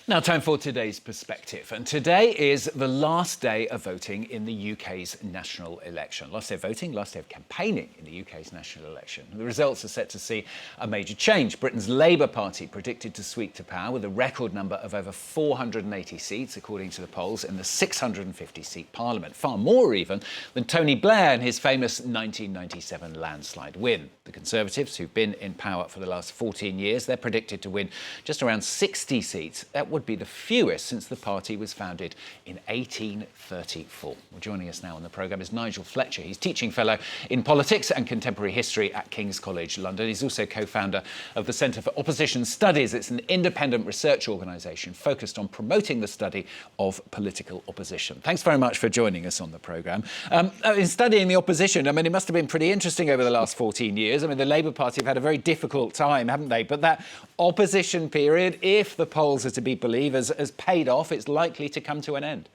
Now, time for today's perspective. And today is the last day of voting in the UK's national election. Last day of voting, last day of campaigning in the UK's national election. The results are set to see a major change. Britain's Labour Party predicted to sweep to power with a record number of over 480 seats, according to the polls, in the 650-seat Parliament. Far more, even, than Tony Blair and his famous 1997 landslide win. The Conservatives, who've been in power for the last 14 years, they're predicted to win just around 60 seats. That would be the fewest since the party was founded in 1834. Well, joining us now on the programme is Nigel Fletcher. He's teaching fellow in politics and contemporary history at King's College London. He's also co-founder of the Centre for Opposition Studies. It's an independent research organisation focused on promoting the study of political opposition. Thanks very much for joining us on the programme. In studying the opposition, I mean, it must have been pretty interesting over the last 14 years. I mean, the Labour Party have had a very difficult time, haven't they? But that opposition period, if the polls are to be believed, has paid off. It's likely to come to an end.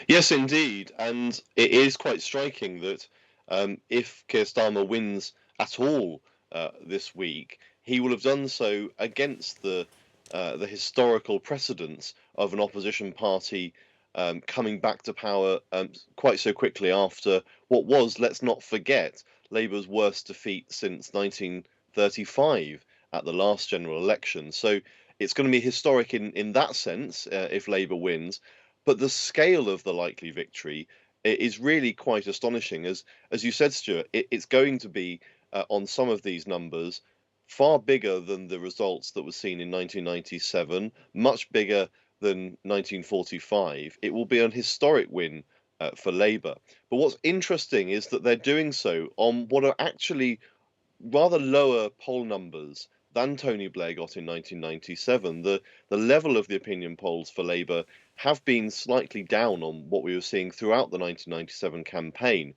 Yes, indeed. And it is quite striking that if Keir Starmer wins at all this week, he will have done so against the historical precedents of an opposition party coming back to power quite so quickly after what was, let's not forget, Labour's worst defeat since 1935 at the last general election. So it's going to be historic in that sense if Labour wins. But the scale of the likely victory is really quite astonishing. As you said, Stuart, it's going to be, on some of these numbers, far bigger than the results that were seen in 1997, much bigger than 1945. It will be an historic win for Labour. But what's interesting is that they're doing so on what are actually rather lower poll numbers than Tony Blair got in 1997. The level of the opinion polls for Labour have been slightly down on what we were seeing throughout the 1997 campaign.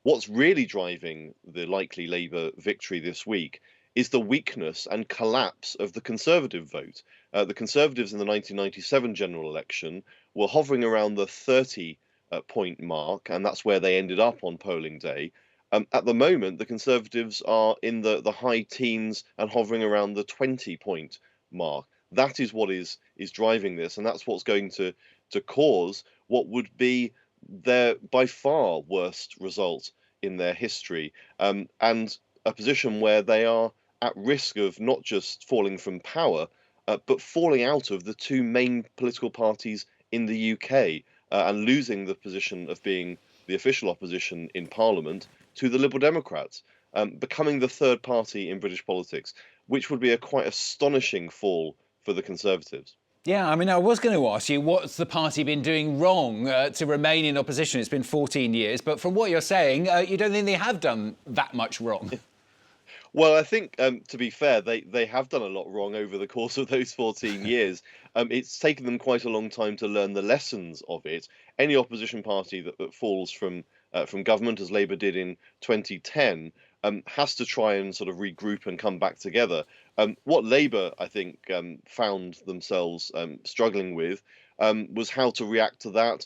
What's really driving the likely Labour victory this week is the weakness and collapse of the Conservative vote. The Conservatives in the 1997 general election were hovering around the 30-point mark, and that's where they ended up on polling day. At the moment, the Conservatives are in the high teens and hovering around the 20-point mark. That is what is driving this, and that's what's going to cause what would be their by far worst result in their history, and a position where they are at risk of not just falling from power, but falling out of the two main political parties in the UK and losing the position of being the official opposition in Parliament to the Liberal Democrats, becoming the third party in British politics, which would be a quite astonishing fall for the Conservatives. Yeah, I mean, I was going to ask you, what's the party been doing wrong to remain in opposition? It's been 14 years, but from what you're saying, you don't think they have done that much wrong? Well, I think, to be fair, they have done a lot wrong over the course of those 14 years. It's taken them quite a long time to learn the lessons of it. Any opposition party that falls from government, as Labour did in 2010, has to try and sort of regroup and come back together. What Labour, I think, found themselves struggling with was how to react to that.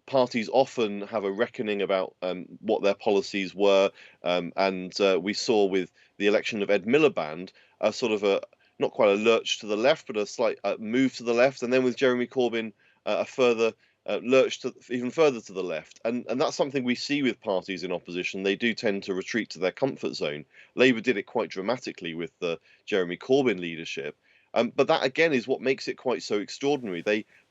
Parties often have a reckoning about what their policies were, and we saw with the election of Ed Miliband a sort of not quite a lurch to the left, but a slight move to the left, and then with Jeremy Corbyn a further lurch to even further to the left, and that's something we see with parties in opposition. They do tend to retreat to their comfort zone. Labour did it quite dramatically with the Jeremy Corbyn leadership, but that again is what makes it quite so extraordinary.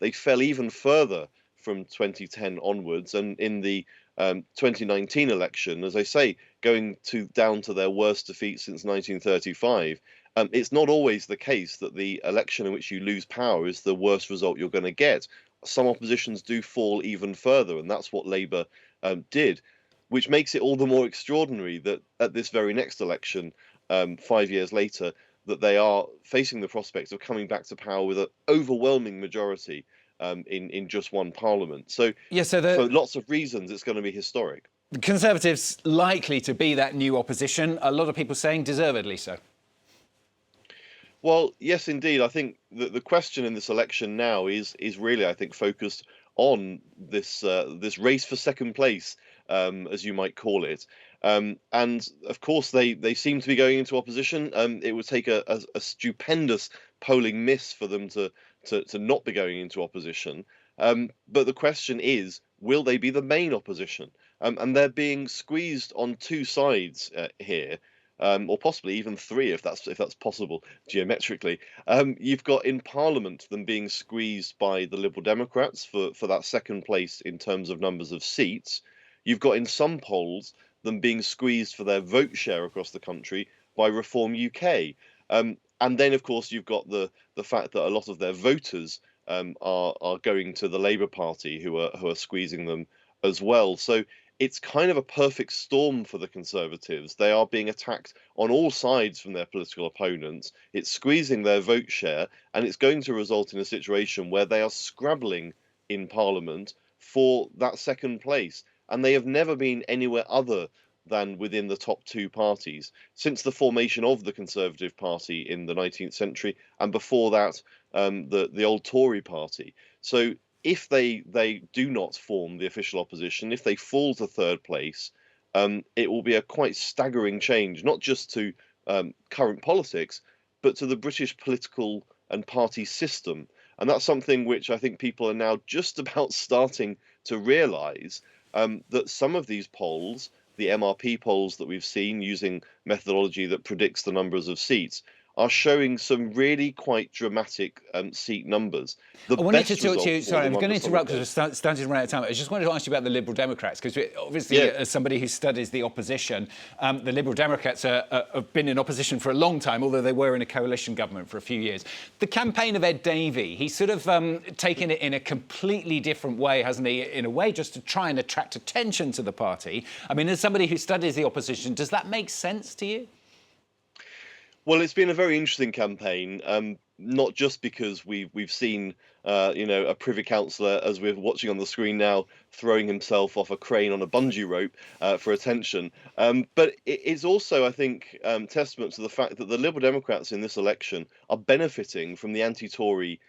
They fell even further from 2010 onwards, and in the 2019 election, as I say, going down to their worst defeat since 1935. It's not always the case that the election in which you lose power is the worst result you're going to get. Some oppositions do fall even further, and that's what Labour did, which makes it all the more extraordinary that at this very next election, 5 years later, that they are facing the prospect of coming back to power with an overwhelming majority in just one parliament. So, Yeah, for lots of reasons, it's going to be historic. The Conservatives likely to be that new opposition. A lot of people saying deservedly so. Well, yes, indeed. I think the question in this election now is really, I think, focused on this race for second place, as you might call it. And of course, they seem to be going into opposition. It would take a stupendous polling miss for them to not be going into opposition. But the question is, will they be the main opposition? And they're being squeezed on two sides here. Or possibly even three, if that's possible geometrically. You've got in Parliament them being squeezed by the Liberal Democrats for that second place in terms of numbers of seats. You've got in some polls them being squeezed for their vote share across the country by Reform UK. And then, of course, you've got the fact that a lot of their voters are going to the Labour Party, who are squeezing them as well. So it's kind of a perfect storm for the Conservatives. They are being attacked on all sides from their political opponents. It's squeezing their vote share, and it's going to result in a situation where they are scrabbling in Parliament for that second place. And they have never been anywhere other than within the top two parties since the formation of the Conservative Party in the 19th century, and before that, the old Tory Party. So if they do not form the official opposition, if they fall to third place, it will be a quite staggering change, not just to current politics, but to the British political and party system. And that's something which I think people are now just about starting to realise, that some of these polls, the MRP polls that we've seen using methodology that predicts the numbers of seats, are showing some really quite dramatic seat numbers. I wanted to talk to you. Sorry, I'm going to interrupt because we're starting to run out of time. I just wanted to ask you about the Liberal Democrats, because obviously, as somebody who studies the opposition, the Liberal Democrats have been in opposition for a long time, although they were in a coalition government for a few years. The campaign of Ed Davey, he's sort of taken it in a completely different way, hasn't he? In a way, just to try and attract attention to the party. I mean, as somebody who studies the opposition, does that make sense to you? Well, it's been a very interesting campaign, not just because we've seen a Privy Councillor, as we're watching on the screen now, throwing himself off a crane on a bungee rope for attention, but it's also, I think, testament to the fact that the Liberal Democrats in this election are benefiting from the anti-Tory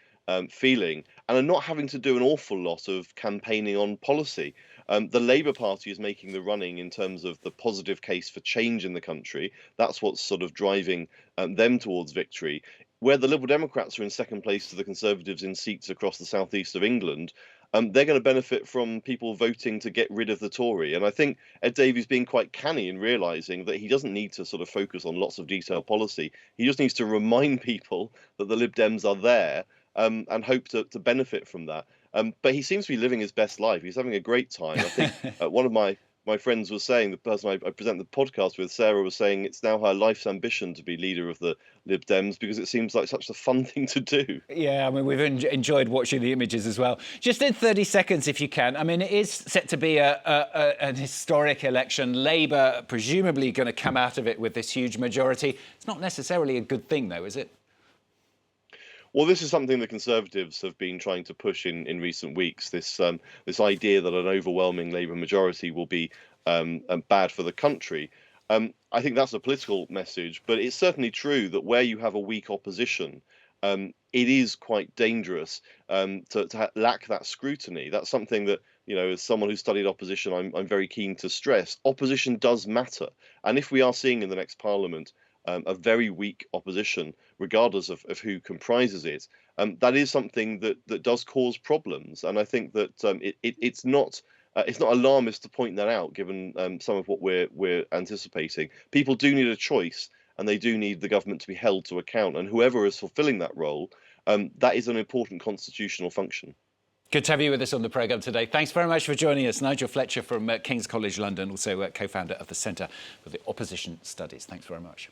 feeling and are not having to do an awful lot of campaigning on policy. The Labour Party is making the running in terms of the positive case for change in the country. That's what's sort of driving them towards victory. Where the Liberal Democrats are in second place to the Conservatives in seats across the southeast of England, they're going to benefit from people voting to get rid of the Tory. And I think Ed Davey's being quite canny in realising that he doesn't need to sort of focus on lots of detailed policy. He just needs to remind people that the Lib Dems are there, and hope to benefit from that. But he seems to be living his best life. He's having a great time. I think one of my friends was saying, the person I present the podcast with, Sarah, was saying it's now her life's ambition to be leader of the Lib Dems because it seems like such a fun thing to do. Yeah, I mean, we've enjoyed watching the images as well. Just in 30 seconds, if you can. I mean, it is set to be an historic election. Labour presumably going to come out of it with this huge majority. It's not necessarily a good thing, though, is it? Well, this is something the Conservatives have been trying to push in recent weeks, this idea that an overwhelming Labour majority will be bad for the country. I think that's a political message, but it's certainly true that where you have a weak opposition, it is quite dangerous to lack that scrutiny. That's something that, as someone who studied opposition, I'm very keen to stress. Opposition does matter. And if we are seeing in the next Parliament a very weak opposition, regardless of who comprises it, that is something that does cause problems. And I think that it's not alarmist to point that out, given some of what we're anticipating. People do need a choice, and they do need the government to be held to account. And whoever is fulfilling that role, that is an important constitutional function. Good to have you with us on the programme today. Thanks very much for joining us. Nigel Fletcher from King's College London, also co-founder of the Centre for the Opposition Studies. Thanks very much.